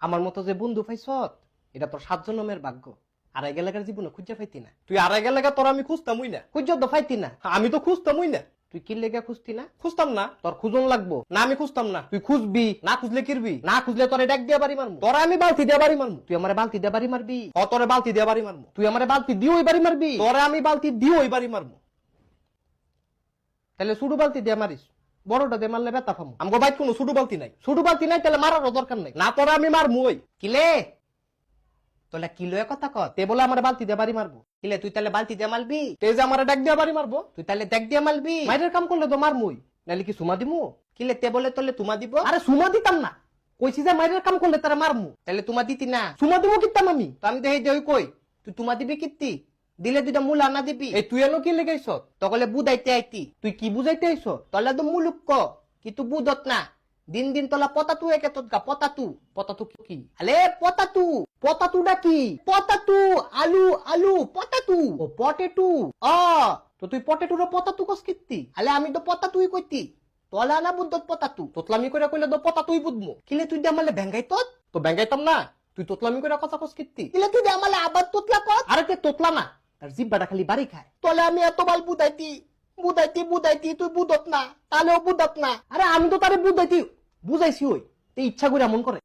আমার মতো যে বন্ধু পাইছ এটা তোর 7 জন্মের ভাগ্য। আড়াই গেলাকার জীবনে খুঁজে পাইতি না। তুই আড়াই গেলাকা তোর আমি খুঁজতামই না। খুঁজে তো পাইতি না। আমি তো খুঁজতামই না। তুই কি লেগে খুঁজতি না? খুঁজতাম না। তোর খুঁজন লাগবো না, আমি খুঁজতাম না। তুই খুঁজবি না, খুঁজলে কিরবি না, খুঁজলে তোরে ডাক দিয়ে বাড়ি মারমু। তোরা আমি বালতি দিয়ে বাড়ি মারমু। তুই আমারে বালতি দিয়ে বাড়ি মারবি? তোরে বালতি দিয়ে বাড়ি মারমু। তুই আমারে বালতি দিয়ে ওই বাড়ি মারবি? তোরে আমি বালতি দিয়ে ওই বাড়ি মারমু। তাহলে ছোট বালতি দিয়ে মারিস, বড়টা দিয়ে মারলে ব্যথা পামু। আমগো বাইক কোনো ছোট বালতি নাই। ছোট বালতি নাই তাহলে মারারও দরকার নাই। না তোরা আমি মারমু। ওই কিলে তোলা কিলো কথা কত তে বলে আমার বালতি দিয়ে বাড়ি মারবো। কিলে তুই তাহলে বালতি দিয়ে মারবি? তে যে আমার ডাক দিয়ে বাড়ি মারবো। তুই তাহলে ডাক দিয়ে মারবি? মাইরের কাম করলে তো মারমুই, নাহলে কি সুমা দিমু? কিলে তে বলে তোলে তুমা দিব? আরে সুমা দিতাম না, কইছি যে মাইরের কাম করলে তারা মারমু। তাহলে তুমা দিতি না? সুমা দিব কিতাম আমি তো। আমি তো হেই দেই কই তুই তুমা দিবি কিত্তি? দিলে দুইটা মূল আনা দিবি। এই তুই এলো কি লেগাইছ? তকলে বুঝাইতে আইতি। তুই কি বুঝাইতে আইছ? তলে তো মুলুক ক কিন্তু বুঝত না। দিন দিন তোলা পতাতু একে তোৎকা পতাতু। পতাতু কি? আলে পতাতু। পতাতুটা কি? পতাতু আলু আলু পতাতু। ও পটেটু। তো তুই পটেটুর পতাতু কস কিত্তি? আলে আমি তো পতাতুই কইতি। তলা না বুদ্ধত পতাতু। তোতলামি করে কইলে তো পতাতুই বুঝমু। কিলে তুই আমালে ব্যাঙ্গাই তো ব্যাঙ্গাইতাম না। তুই তোতলামি করে কথা কস কিত্তি? কিলে তুই আমালে আবার তোতলা কস? আরে তে তোতলা না, তার জিব্বাটা খালি বাড়ি খায়। তলে আমি এত বাল বুঝাইতি বুঝাইতি বুঝাইতি তুই বুঝত না, তাহলেও বুঝত না। আরে আমি তো তারে বুঝাইছি ওই, তে ইচ্ছা করে এমন করে।